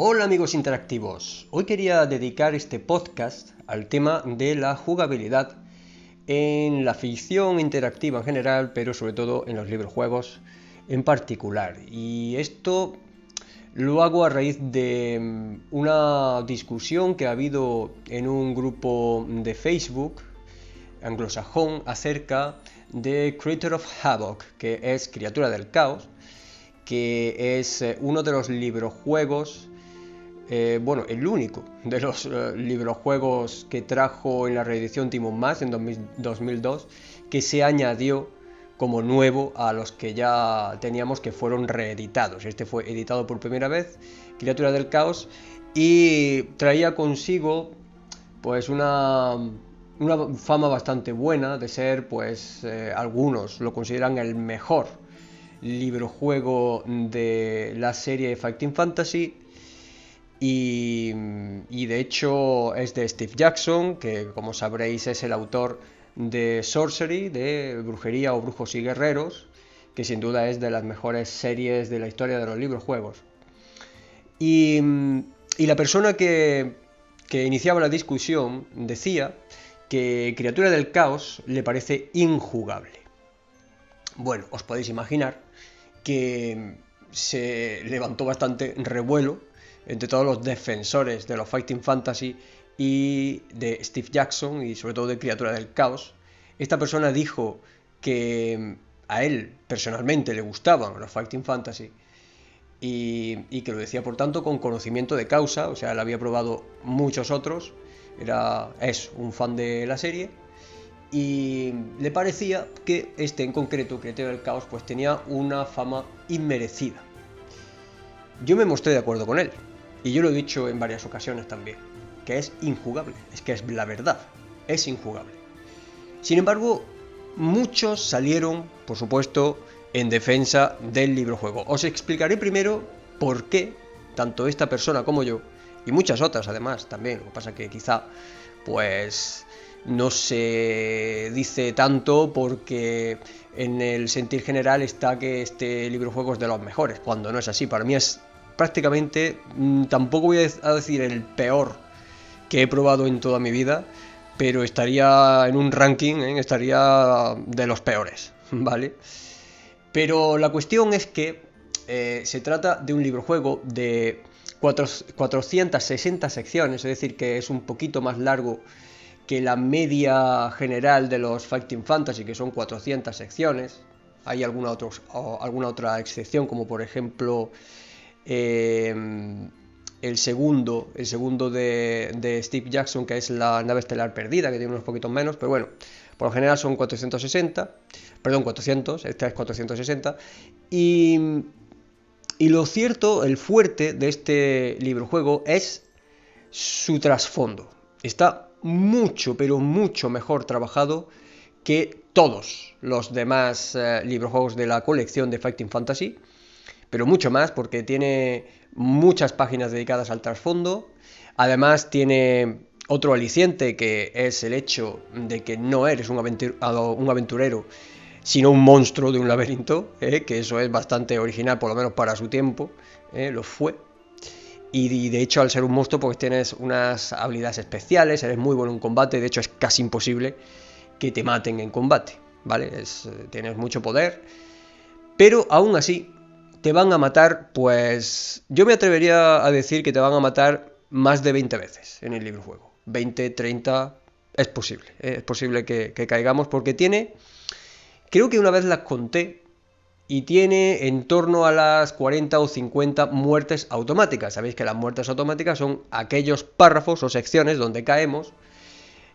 Hola amigos interactivos, hoy quería dedicar este podcast al tema de la jugabilidad en la ficción interactiva en general, pero sobre todo en los librojuegos en particular. Y esto lo hago a raíz de una discusión que ha habido en un grupo de Facebook anglosajón acerca de Creator of Havoc, que es Criatura del Caos, que es uno de los librojuegos, el único de los librojuegos que trajo en la reedición Timo Maas en 2002, que se añadió como nuevo a los que ya teníamos que fueron reeditados. Este fue editado por primera vez, Criatura del Caos, y traía consigo pues una fama bastante buena de ser, algunos lo consideran el mejor librojuego de la serie Fighting Fantasy. Y de hecho es de Steve Jackson, que como sabréis es el autor de Sorcery, de Brujería o Brujos y Guerreros, que sin duda es de las mejores series de la historia de los librojuegos. Y la persona que iniciaba la discusión decía que Criatura del Caos le parece injugable. Bueno, os podéis imaginar que se levantó bastante revuelo entre todos los defensores de los Fighting Fantasy y de Steve Jackson y sobre todo de Criatura del Caos. Esta persona dijo que a él personalmente le gustaban los Fighting Fantasy y que lo decía por tanto con conocimiento de causa, o sea, él había probado muchos otros, es un fan de la serie y le parecía que este en concreto, Criatura del Caos, pues tenía una fama inmerecida. Yo me mostré de acuerdo con él. Y yo lo he dicho en varias ocasiones también, que es injugable, es que es la verdad, es injugable. Sin embargo, muchos salieron, por supuesto, en defensa del librojuego. Os explicaré primero por qué, tanto esta persona como yo, y muchas otras además también, lo que pasa que quizá, pues, no se dice tanto porque en el sentir general está que este librojuego es de los mejores, cuando no es así. Para mí es prácticamente, tampoco voy a decir el peor que he probado en toda mi vida, pero estaría en un ranking, estaría de los peores, ¿vale? Pero la cuestión es que se trata de un librojuego de 460 secciones, es decir, que es un poquito más largo que la media general de los Fighting Fantasy, que son 400 secciones. Hay alguna otra excepción, como por ejemplo el segundo de Steve Jackson, que es la nave estelar perdida, que tiene unos poquitos menos, pero bueno, por lo general son 400, esta es 460, y lo cierto, el fuerte de este librojuego es su trasfondo. Está mucho, pero mucho mejor trabajado que todos los demás librojuegos de la colección de Fighting Fantasy, pero mucho más porque tiene muchas páginas dedicadas al trasfondo. Además tiene otro aliciente, que es el hecho de que no eres un aventurero, sino un monstruo de un laberinto, que eso es bastante original, por lo menos para su tiempo, lo fue. Y de hecho, al ser un monstruo, pues tienes unas habilidades especiales, eres muy bueno en combate, de hecho es casi imposible que te maten en combate, ¿vale? Tienes mucho poder, pero aún así te van a matar, pues yo me atrevería a decir que te van a matar más de 20 veces en el librojuego. 20, 30, es posible que caigamos, porque tiene, creo que una vez las conté, y tiene en torno a las 40 o 50 muertes automáticas. Sabéis que las muertes automáticas son aquellos párrafos o secciones donde caemos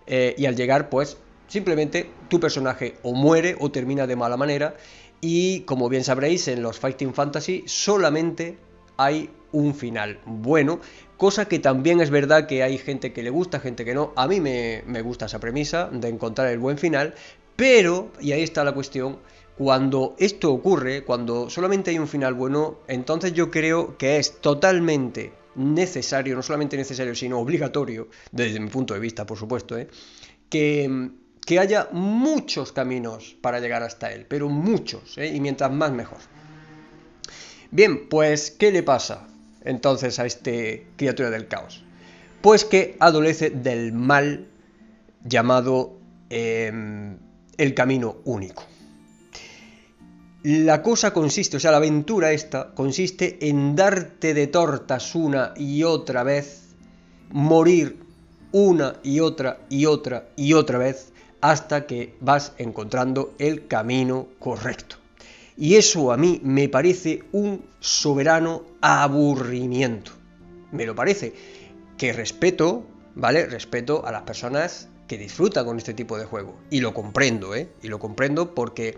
y al llegar, pues, simplemente tu personaje o muere o termina de mala manera. Y como bien sabréis, en los Fighting Fantasy solamente hay un final bueno, cosa que también es verdad que hay gente que le gusta, gente que no. A mí me gusta esa premisa de encontrar el buen final, pero, y ahí está la cuestión, cuando esto ocurre, cuando solamente hay un final bueno, entonces yo creo que es totalmente necesario, no solamente necesario, sino obligatorio, desde mi punto de vista, por supuesto, que haya muchos caminos para llegar hasta él, pero muchos, y mientras más mejor. Bien, pues, ¿qué le pasa? entonces a este criatura del caos? Pues que adolece del mal llamado el camino único. La cosa consiste, o sea, la aventura esta consiste en darte de tortas una y otra vez, morir una y otra y otra y otra vez, hasta que vas encontrando el camino correcto. Y eso a mí me parece un soberano aburrimiento. Me lo parece. Que respeto, ¿vale? Respeto a las personas que disfrutan con este tipo de juego. Y lo comprendo, ¿eh? Y lo comprendo porque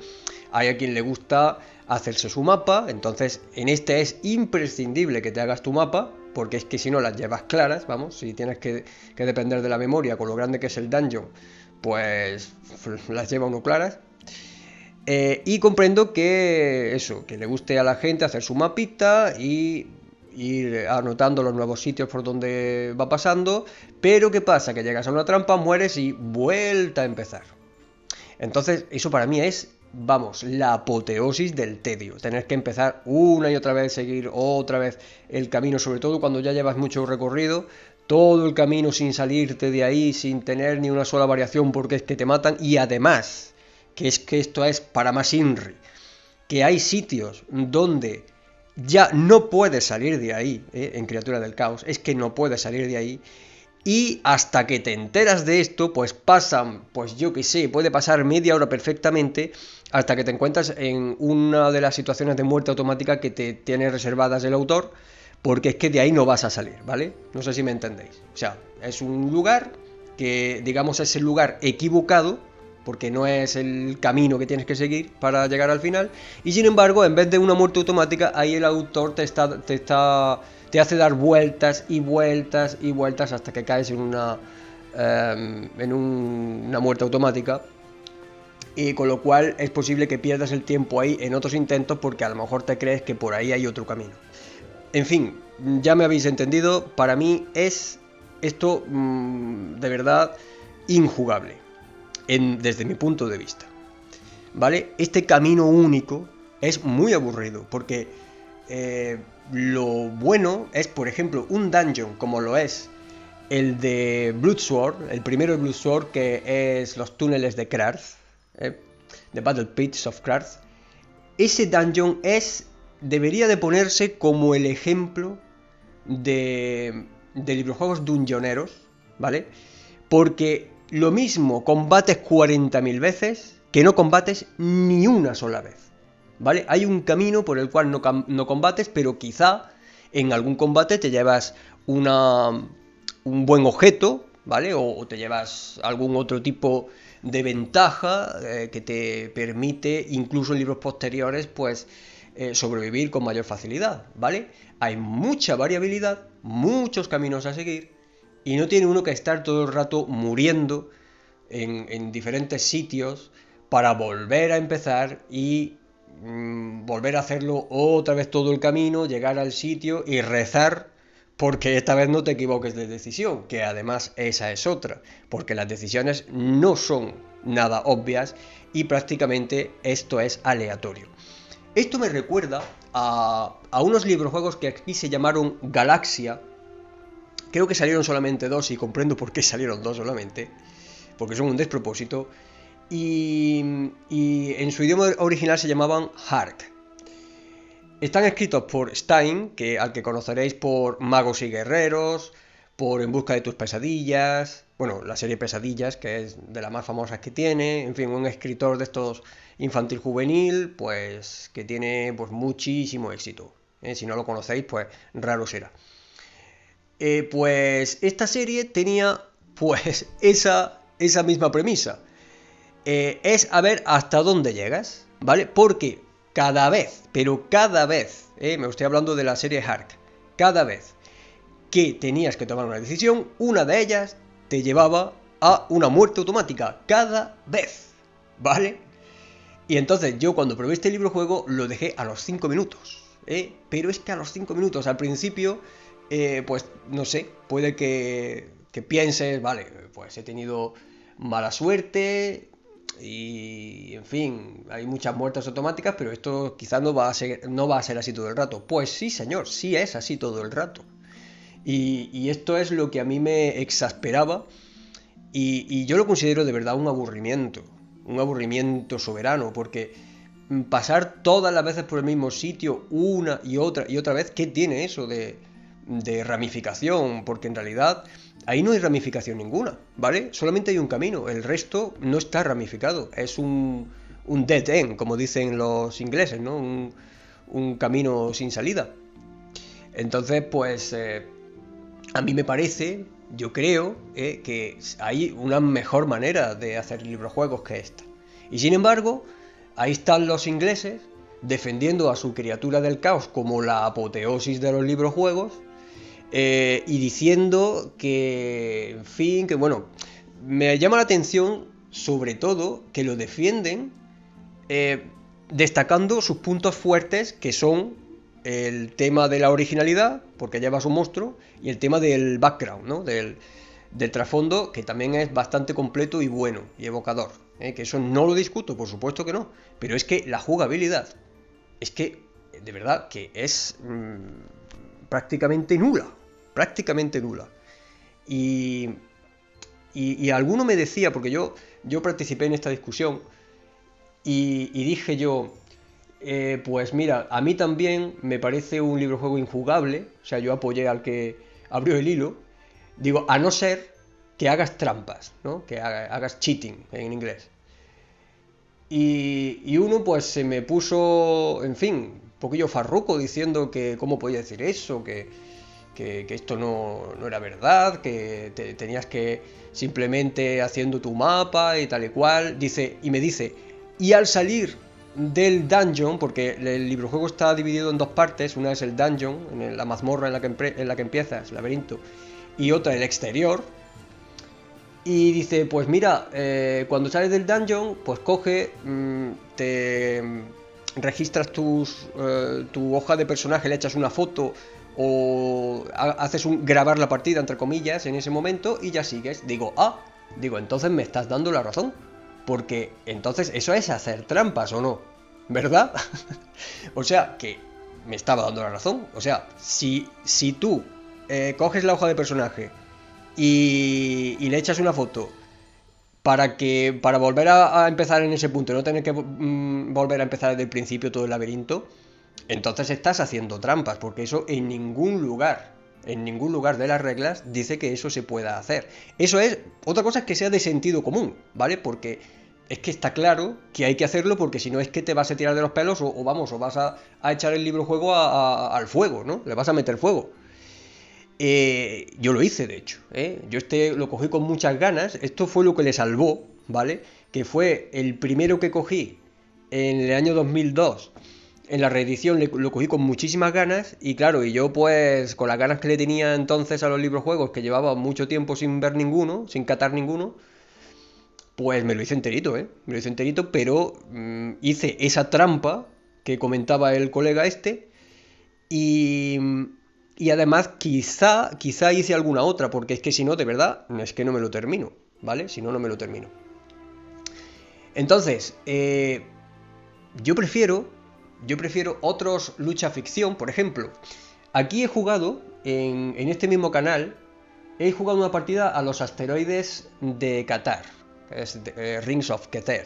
hay a quien le gusta hacerse su mapa. Entonces, en este es imprescindible que te hagas tu mapa, porque es que si no las llevas claras, vamos, si tienes que depender de la memoria con lo grande que es el dungeon, pues las lleva uno claras. Y comprendo que eso, que le guste a la gente hacer su mapita y ir anotando los nuevos sitios por donde va pasando, pero ¿qué pasa? Que llegas a una trampa, mueres y vuelta a empezar. Entonces, eso para mí es, vamos, la apoteosis del tedio. Tener que empezar una y otra vez, seguir otra vez el camino, sobre todo cuando ya llevas mucho recorrido, todo el camino sin salirte de ahí, sin tener ni una sola variación porque es que te matan. Y además, que es que esto es para más Inri, que hay sitios donde ya no puedes salir de ahí, en Criatura del Caos, es que no puedes salir de ahí, y hasta que te enteras de esto, pues pasan, pues yo que sé, puede pasar media hora perfectamente, hasta que te encuentras en una de las situaciones de muerte automática que te tiene reservadas el autor, porque es que de ahí no vas a salir, ¿vale? No sé si me entendéis. O sea, es un lugar que, digamos, es el lugar equivocado, porque no es el camino que tienes que seguir para llegar al final, y sin embargo, en vez de una muerte automática, ahí el autor te hace dar vueltas y vueltas y vueltas hasta que caes en una muerte automática, y con lo cual es posible que pierdas el tiempo ahí en otros intentos porque a lo mejor te crees que por ahí hay otro camino. En fin, ya me habéis entendido, para mí es esto de verdad injugable. Desde mi punto de vista, ¿vale? Este camino único es muy aburrido porque lo bueno es, por ejemplo, un dungeon como lo es el de Bloodsword, el primero de Bloodsword, que es los túneles de Krarth, The Battle Pits of Krarth. Ese dungeon debería de ponerse como el ejemplo de librojuegos dungeoneros, ¿vale? Porque lo mismo combates 40.000 veces que no combates ni una sola vez, ¿vale? Hay un camino por el cual no combates, pero quizá en algún combate te llevas un buen objeto, ¿vale? O te llevas algún otro tipo de ventaja que te permite, incluso en libros posteriores, pues sobrevivir con mayor facilidad, ¿vale? Hay mucha variabilidad, muchos caminos a seguir, y no tiene uno que estar todo el rato muriendo en diferentes sitios para volver a empezar y volver a hacerlo otra vez todo el camino, llegar al sitio y rezar porque esta vez no te equivoques de decisión, que además esa es otra, porque las decisiones no son nada obvias y prácticamente esto es aleatorio. Esto me recuerda a unos librojuegos que aquí se llamaron Galaxia. Creo que salieron solamente 2 y comprendo por qué salieron 2 solamente, porque son un despropósito. Y en su idioma original se llamaban Hark. Están escritos por Stein, al que conoceréis por Magos y Guerreros, por En busca de tus pesadillas, bueno, la serie Pesadillas, que es de las más famosas que tiene, en fin, un escritor de estos infantil juvenil, pues que tiene pues muchísimo éxito. Si no lo conocéis, pues raro será. Pues esta serie tenía pues esa misma premisa. Es a ver hasta dónde llegas, ¿vale? Porque cada vez, me estoy hablando de la serie Hark, cada vez que tenías que tomar una decisión, una de ellas te llevaba a una muerte automática, cada vez, ¿vale? Y entonces yo cuando probé este libro juego lo dejé a los 5 minutos, pero es que a los 5 minutos al principio, pues no sé, puede que pienses, vale, pues he tenido mala suerte, y en fin, hay muchas muertes automáticas, pero esto quizás no va a ser así todo el rato. Pues sí, señor, sí es así todo el rato. Y esto es lo que a mí me exasperaba y yo lo considero de verdad un aburrimiento soberano, porque pasar todas las veces por el mismo sitio una y otra vez, ¿qué tiene eso de ramificación? Porque en realidad ahí no hay ramificación ninguna, ¿vale? Solamente hay un camino, el resto no está ramificado, es un dead end, como dicen los ingleses, ¿no? Un camino sin salida. Entonces, pues a mí me parece, yo creo, que hay una mejor manera de hacer librojuegos que esta. Y sin embargo, ahí están los ingleses defendiendo a su criatura del caos como la apoteosis de los librojuegos y diciendo que, en fin, que bueno, me llama la atención sobre todo que lo defienden eh, destacando sus puntos fuertes que son el tema de la originalidad, porque llevas un monstruo, y el tema del background, ¿no? Del trasfondo, que también es bastante completo y bueno, y evocador. Que eso no lo discuto, por supuesto que no, pero es que la jugabilidad, es que, de verdad, que es prácticamente nula, prácticamente nula. Y, y alguno me decía, porque yo participé en esta discusión, y dije yo, pues mira, a mí también me parece un librojuego injugable, o sea, yo apoyé al que abrió el hilo, digo, a no ser que hagas trampas, ¿no? Que hagas cheating en inglés. Y uno pues se me puso, en fin, un poquillo farruco diciendo que cómo podía decir eso, que esto no era verdad, que tenías que simplemente haciendo tu mapa y tal y cual. Y me dice, y al salir del dungeon, porque el librojuego está dividido en dos partes, una es el dungeon, en la mazmorra en la que empiezas, el laberinto, y otra el exterior. Y dice, pues mira, cuando sales del dungeon, pues coge, te registras tu hoja de personaje, le echas una foto o haces grabar la partida, entre comillas, en ese momento y ya sigues. Digo, entonces me estás dando la razón. Porque entonces eso es hacer trampas, ¿o no? ¿Verdad? O sea, que me estaba dando la razón. O sea, si tú coges la hoja de personaje y le echas una foto para volver a empezar en ese punto, no tener que volver a empezar desde el principio todo el laberinto, entonces estás haciendo trampas, porque eso en ningún lugar de las reglas dice que eso se pueda hacer. Eso es, otra cosa es que sea de sentido común, ¿vale? Porque es que está claro que hay que hacerlo, porque si no es que te vas a tirar de los pelos o vas a echar el libro juego al fuego, ¿no? Le vas a meter fuego. Yo lo hice, de hecho. Yo lo cogí con muchas ganas. Esto fue lo que le salvó, ¿vale? Que fue el primero que cogí en el año 2002. En la reedición lo cogí con muchísimas ganas. Y claro, y yo pues con las ganas que le tenía entonces a los libros juegos, que llevaba mucho tiempo sin ver ninguno, sin catar ninguno, pues me lo hice enterito, ¿eh? Me lo hice enterito, pero hice esa trampa que comentaba el colega este. Y, y además quizá hice alguna otra, porque es que si no, de verdad, es que no me lo termino, ¿vale? Si no, no me lo termino. Entonces, yo prefiero otros lucha ficción, por ejemplo. Aquí he jugado, en este mismo canal, he jugado una partida a los asteroides de Qatar, es Rings of Qatar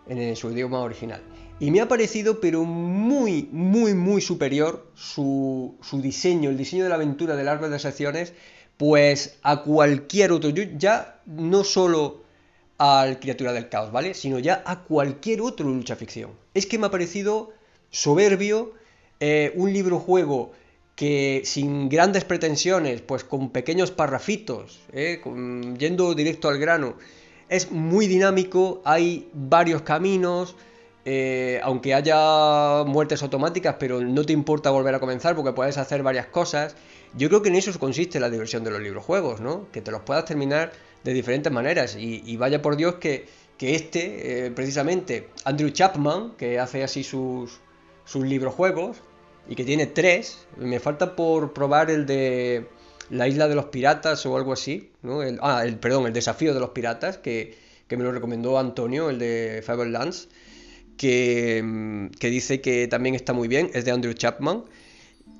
en su idioma original. Y me ha parecido, pero muy, muy, muy superior su diseño, el diseño de la aventura del árbol de secciones, pues a cualquier otro. Yo ya no solo al Criatura del Caos, ¿vale? Sino ya a cualquier otro lucha ficción. Es que me ha parecido soberbio, un libro juego que sin grandes pretensiones, pues con pequeños parrafitos, yendo directo al grano, es muy dinámico, hay varios caminos, aunque haya muertes automáticas, pero no te importa volver a comenzar porque puedes hacer varias cosas. Yo creo que en eso consiste la diversión de los librojuegos, ¿no? Que te los puedas terminar de diferentes maneras. Y vaya por Dios que precisamente, Andrew Chapman, que hace así sus librojuegos, y que tiene 3, me falta por probar el de la isla de los piratas o algo así, ¿no? Perdón, el desafío de los piratas, que que me lo recomendó Antonio, el de Faberlands, que dice que también está muy bien, es de Andrew Chapman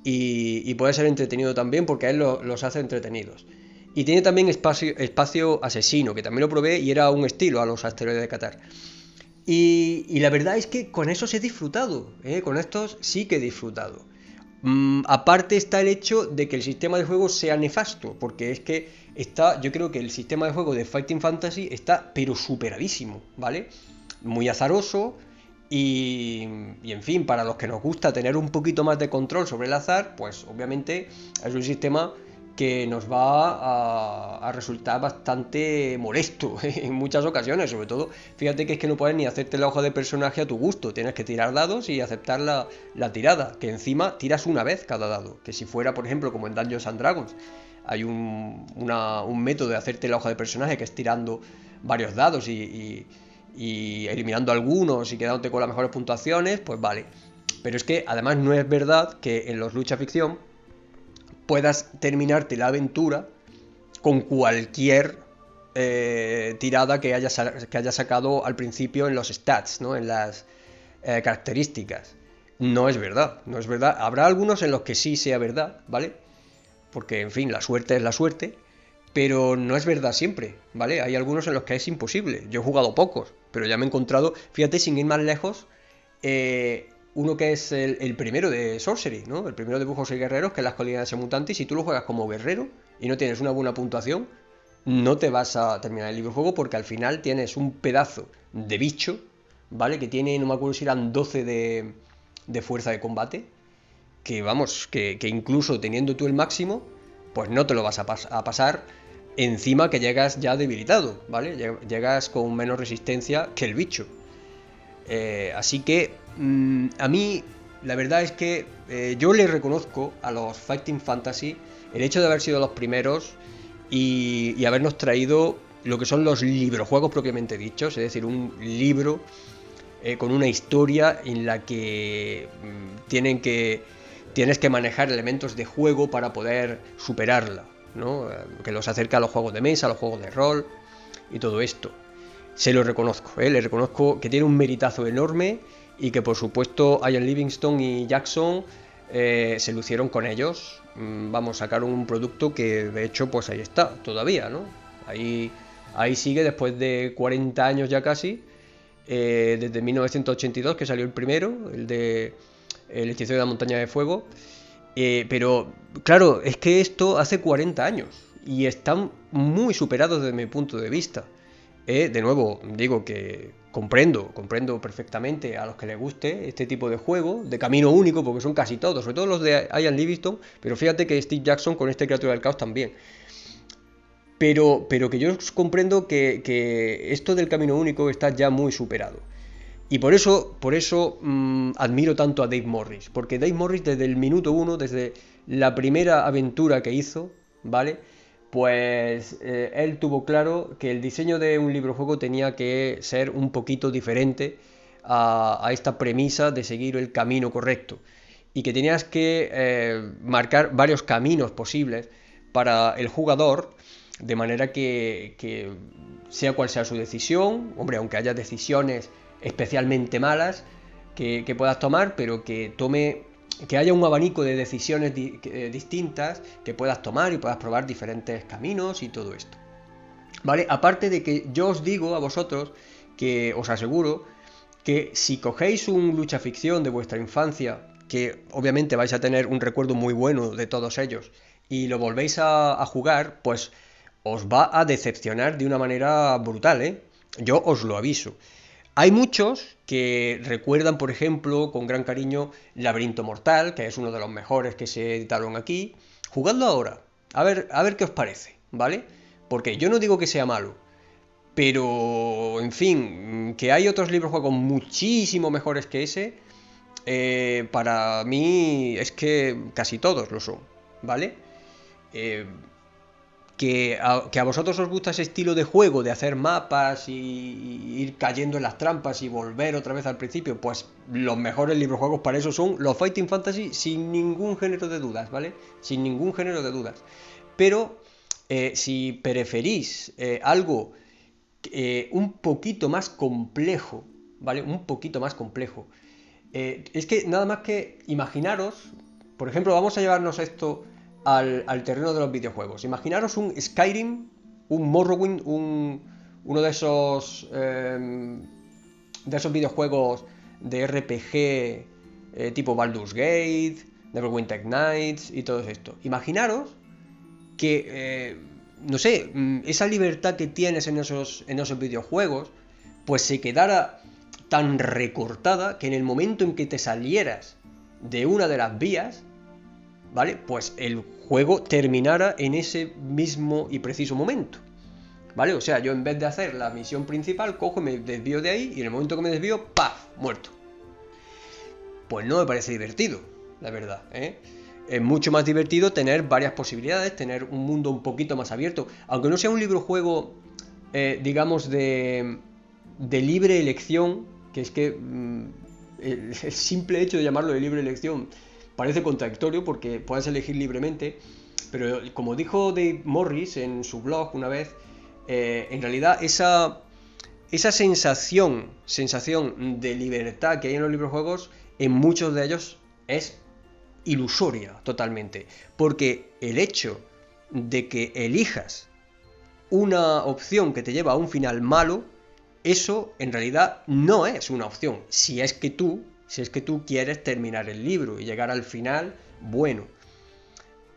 y puede ser entretenido también porque a él los hace entretenidos. Y tiene también espacio asesino, que también lo probé y era un estilo a los asteroides de Qatar. Y la verdad es que con esos he disfrutado, ¿eh? Con estos sí que he disfrutado. Aparte está el hecho de que el sistema de juego sea nefasto, porque es que yo creo que el sistema de juego de Fighting Fantasy está pero superadísimo, ¿vale? Muy azaroso y en fin, para los que nos gusta tener un poquito más de control sobre el azar, pues obviamente es un sistema que nos va a resultar bastante molesto en muchas ocasiones, sobre todo, fíjate que es que no puedes ni hacerte la hoja de personaje a tu gusto, tienes que tirar dados y aceptar la tirada, que encima tiras una vez cada dado, que si fuera, por ejemplo, como en Dungeons and Dragons, hay un método de hacerte la hoja de personaje que es tirando varios dados y eliminando algunos y quedándote con las mejores puntuaciones, pues vale. Pero es que además no es verdad que en los lucha ficción puedas terminarte la aventura con cualquier tirada que haya sacado al principio en los stats, ¿no? En las características. No es verdad, no es verdad. Habrá algunos en los que sí sea verdad, ¿vale? Porque, en fin, la suerte es la suerte, pero no es verdad siempre, ¿vale? Hay algunos en los que es imposible. Yo he jugado pocos, pero ya me he encontrado, fíjate, sin ir más lejos, uno que es el primero de Sorcery, ¿no? El primero de Brujos y Guerreros, que es las Colinas de Mutantes. Si tú lo juegas como guerrero y no tienes una buena puntuación, no te vas a terminar el libro de juego porque al final tienes un pedazo de bicho, ¿vale? Que tiene, no me acuerdo si eran 12 de fuerza de combate, que vamos, que incluso teniendo tú el máximo, pues no te lo vas a pasar, encima que llegas ya debilitado, ¿vale? Llegas con menos resistencia que el bicho. Así que a mí la verdad es que yo le reconozco a los Fighting Fantasy el hecho de haber sido los primeros y habernos traído lo que son los librojuegos propiamente dichos, es decir, un libro con una historia en la que tienes que manejar elementos de juego para poder superarla, ¿no? Que los acerca a los juegos de mesa, a los juegos de rol y todo esto. Se lo reconozco, le reconozco que tiene un meritazo enorme y que por supuesto Ian Livingstone y Jackson se lucieron con ellos. Vamos, sacaron un producto que de hecho pues ahí está todavía, ¿no? Ahí sigue después de 40 años ya casi, desde 1982 que salió el primero, el de El hechizo de la montaña de fuego. Pero claro, es que esto hace 40 años y están muy superados desde mi punto de vista. De nuevo, digo que comprendo perfectamente a los que les guste este tipo de juego, de camino único, porque son casi todos, sobre todo los de Ian Livingstone, pero fíjate que Steve Jackson con este Criatura del Caos también. Pero que yo comprendo que esto del camino único está ya muy superado. Y por eso admiro tanto a Dave Morris, porque Dave Morris desde el minuto uno, desde la primera aventura que hizo, ¿vale? Pues él tuvo claro que el diseño de un librojuego tenía que ser un poquito diferente a esta premisa de seguir el camino correcto y que tenías que marcar varios caminos posibles para el jugador de manera que sea cual sea su decisión, hombre, aunque haya decisiones especialmente malas que puedas tomar, pero que haya un abanico de decisiones distintas que puedas tomar y puedas probar diferentes caminos y todo esto. ¿Vale? Aparte de que yo os digo a vosotros, que os aseguro, que si cogéis un lucha ficción de vuestra infancia, que obviamente vais a tener un recuerdo muy bueno de todos ellos, y lo volvéis a jugar, pues os va a decepcionar de una manera brutal, ¿eh? Yo os lo aviso. Hay muchos que recuerdan, por ejemplo, con gran cariño Laberinto Mortal, que es uno de los mejores que se editaron aquí. Jugadlo ahora, a ver qué os parece, ¿vale? Porque yo no digo que sea malo, pero, en fin, que hay otros libros juegos muchísimo mejores que ese, para mí es que casi todos lo son, ¿vale? Eh, que a vosotros os gusta ese estilo de juego, de hacer mapas y ir cayendo en las trampas y volver otra vez al principio, pues los mejores librojuegos para eso son los Fighting Fantasy sin ningún género de dudas, ¿vale? Sin ningún género de dudas. Pero si preferís algo un poquito más complejo, ¿vale? Un poquito más complejo. Es que nada más que imaginaros, por ejemplo, vamos a llevarnos esto al terreno de los videojuegos. Imaginaros un Skyrim, un Morrowind, uno de esos videojuegos de RPG tipo Baldur's Gate, Neverwinter Nights y todo esto. Imaginaros que, no sé, esa libertad que tienes en esos videojuegos, pues se quedara tan recortada que en el momento en que te salieras de una de las vías, ¿vale? Pues el juego terminara en ese mismo y preciso momento, ¿vale? O sea, yo en vez de hacer la misión principal, cojo y me desvío de ahí y en el momento que me desvío, ¡paf! Muerto. Pues no me parece divertido, la verdad, ¿eh? Es mucho más divertido tener varias posibilidades, tener un mundo un poquito más abierto. Aunque no sea un libro-juego, digamos, de libre elección, que es que el simple hecho de llamarlo de libre elección parece contradictorio porque puedes elegir libremente, pero como dijo Dave Morris en su blog una vez, en realidad esa sensación de libertad que hay en los librojuegos, en muchos de ellos es ilusoria totalmente, porque el hecho de que elijas una opción que te lleva a un final malo, eso en realidad no es una opción, si es que tú quieres terminar el libro y llegar al final bueno,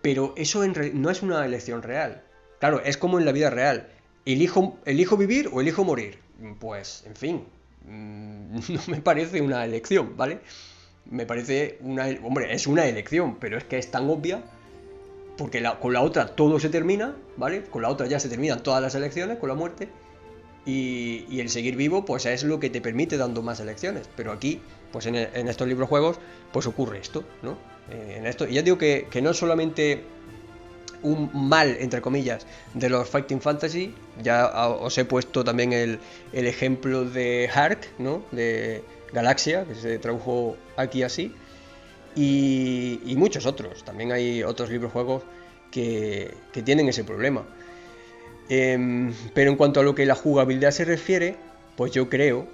pero eso no es una elección real. Claro, es como en la vida real, elijo vivir o elijo morir. Pues, en fin, no me parece una elección, ¿vale? Me parece hombre, es una elección, pero es que es tan obvia, porque con la otra todo se termina, ¿vale? Con la otra ya se terminan todas las elecciones, con la muerte, y el seguir vivo, pues es lo que te permite dando más elecciones. Pero aquí, pues en estos libros juegos, pues ocurre esto, ¿no? En esto, y ya digo que no es solamente un mal, entre comillas, de los Fighting Fantasy. Ya os he puesto también el ejemplo de Hark, ¿no? De Galaxia, que se tradujo aquí así, y muchos otros. También hay otros libros juegos que tienen ese problema. Pero en cuanto a lo que la jugabilidad se refiere, pues yo creo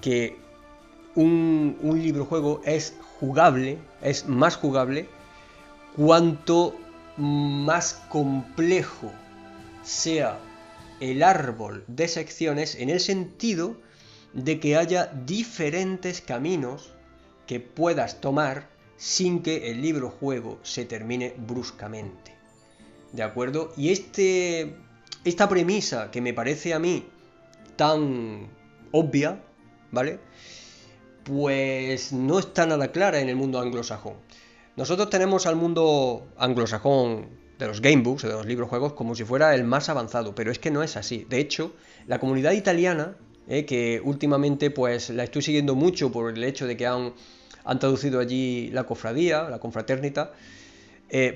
que un libro juego es jugable, es más jugable cuanto más complejo sea el árbol de secciones, en el sentido de que haya diferentes caminos que puedas tomar sin que el libro juego se termine bruscamente. ¿De acuerdo? Y esta premisa, que me parece a mí tan obvia, ¿vale? Pues no está nada clara en el mundo anglosajón. Nosotros tenemos al mundo anglosajón de los gamebooks, de los libros juegos, como si fuera el más avanzado, pero es que no es así. De hecho, la comunidad italiana, que últimamente pues la estoy siguiendo mucho por el hecho de que han traducido allí la cofradía, la confraternita,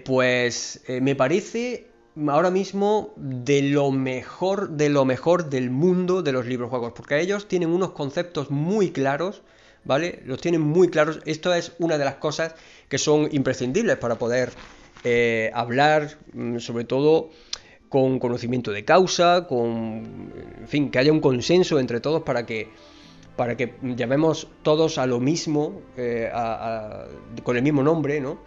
pues me parece ahora mismo de lo mejor del mundo de los libros juegos, porque ellos tienen unos conceptos muy claros, ¿vale? Los tienen muy claros. Esto es una de las cosas que son imprescindibles para poder hablar, sobre todo con conocimiento de causa, en fin, que haya un consenso entre todos para que llamemos todos a lo mismo, con el mismo nombre, ¿no?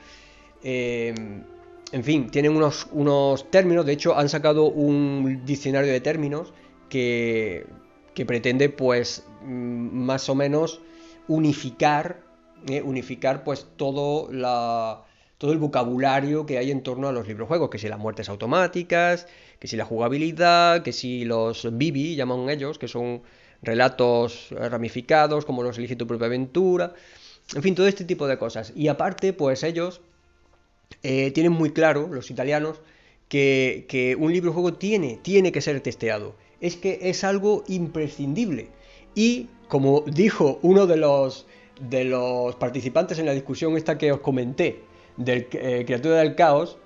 En fin, tienen unos términos. De hecho, han sacado un diccionario de términos que pretende, pues, más o menos unificar pues todo el vocabulario que hay en torno a los librojuegos, que si las muertes automáticas, que si la jugabilidad, que si los BB, llaman ellos, que son relatos ramificados, como los Elige tu propia aventura, en fin, todo este tipo de cosas. Y aparte, pues ellos tienen muy claro, los italianos, que un librojuego tiene que ser testeado. Es que es algo imprescindible. Y como dijo uno de los participantes en la discusión esta que os comenté, del Criatura del Caos,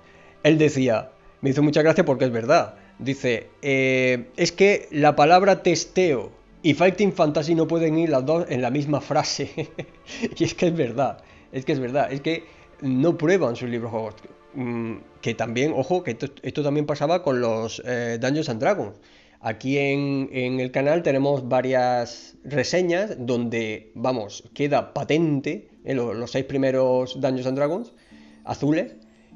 él decía, me hizo mucha gracia porque es verdad, dice, es que la palabra testeo y Fighting Fantasy no pueden ir las dos en la misma frase. Y es que es verdad, es que no prueban sus libros juegos. Que también, ojo, que esto también pasaba con los Dungeons and Dragons. Aquí en el canal tenemos varias reseñas donde, vamos, queda patente en los 6 primeros Dungeons and Dragons azules,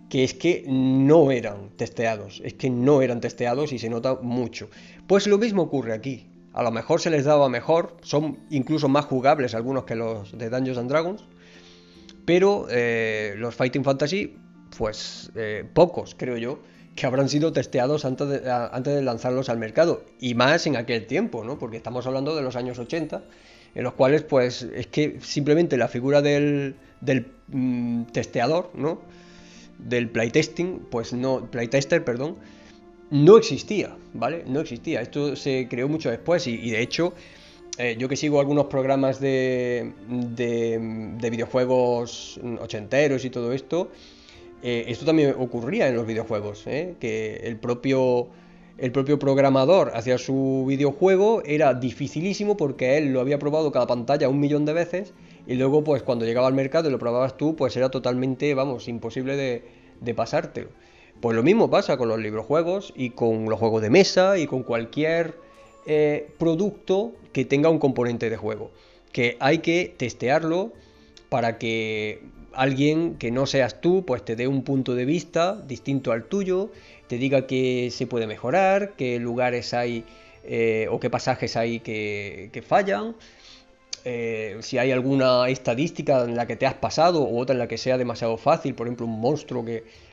que es que no eran testeados, es que no eran testeados y se nota mucho. Pues lo mismo ocurre aquí. A lo mejor se les daba mejor, son incluso más jugables algunos que los de Dungeons and Dragons, pero los Fighting Fantasy, pues pocos, creo yo, que habrán sido testeados antes de lanzarlos al mercado, y más en aquel tiempo, ¿no? Porque estamos hablando de los años 80, en los cuales, pues, es que simplemente la figura del testeador, ¿no? Del playtesting, pues no, playtester, perdón, no existía, ¿vale? No existía. Esto se creó mucho después y de hecho, yo que sigo algunos programas de videojuegos ochenteros y todo esto, esto también ocurría en los videojuegos, ¿eh? Que el propio programador hacía su videojuego, era dificilísimo porque él lo había probado cada pantalla 1 millón de veces y luego pues cuando llegaba al mercado y lo probabas tú, pues era totalmente, vamos, imposible de pasártelo. Pues lo mismo pasa con los librojuegos y con los juegos de mesa y con cualquier producto que tenga un componente de juego. Que hay que testearlo para que alguien que no seas tú, pues te dé un punto de vista distinto al tuyo, te diga que se puede mejorar, qué lugares hay o qué pasajes hay que fallan, si hay alguna estadística en la que te has pasado o otra en la que sea demasiado fácil, por ejemplo un monstruo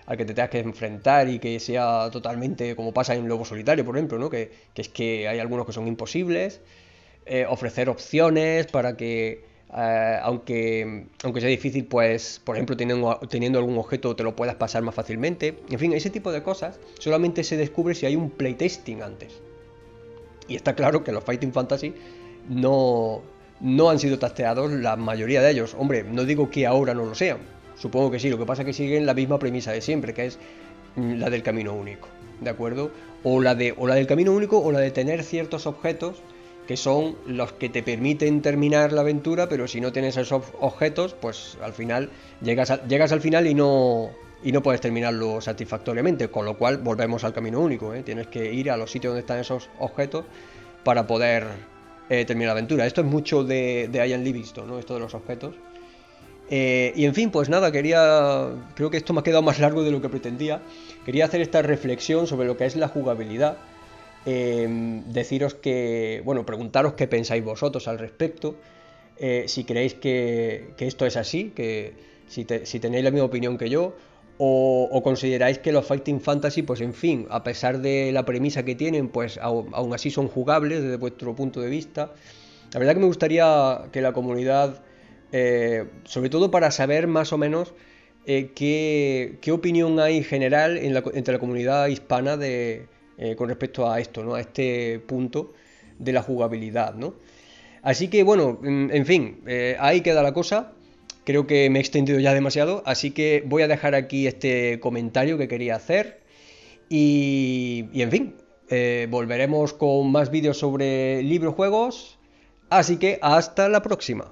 al que te tengas que enfrentar y que sea totalmente como pasa en Lobo Solitario, por ejemplo, ¿no? Que es que hay algunos que son imposibles, ofrecer opciones para que aunque sea difícil, pues por ejemplo teniendo algún objeto te lo puedas pasar más fácilmente, en fin, ese tipo de cosas solamente se descubre si hay un playtesting antes. Y está claro que los Fighting Fantasy no, no han sido testeados la mayoría de ellos. Hombre, no digo que ahora no lo sean. Supongo que sí. Lo que pasa es que siguen la misma premisa de siempre, que es la del camino único. ¿De acuerdo? O la del camino único o la de tener ciertos objetos que son los que te permiten terminar la aventura, pero si no tienes esos objetos, pues al final llegas al final y no puedes terminarlo satisfactoriamente, con lo cual volvemos al camino único, ¿eh? Tienes que ir a los sitios donde están esos objetos para poder terminar la aventura. Esto es mucho de Ian Livingstone, ¿no? Esto de los objetos. Y en fin, pues nada, creo que esto me ha quedado más largo de lo que pretendía. Quería hacer esta reflexión sobre lo que es la jugabilidad. Deciros bueno, preguntaros qué pensáis vosotros al respecto. Si creéis que esto es así, que si tenéis la misma opinión que yo, o consideráis que los Fighting Fantasy, pues en fin, a pesar de la premisa que tienen, pues aún así son jugables desde vuestro punto de vista. La verdad que me gustaría que la comunidad, sobre todo para saber más o menos qué opinión hay general entre la comunidad hispana con respecto a esto, ¿no? A este punto de la jugabilidad, ¿no? Así que bueno, en fin, ahí queda la cosa. Creo que me he extendido ya demasiado, así que voy a dejar aquí este comentario que quería hacer. Y en fin, volveremos con más vídeos sobre libros, juegos. Así que hasta la próxima.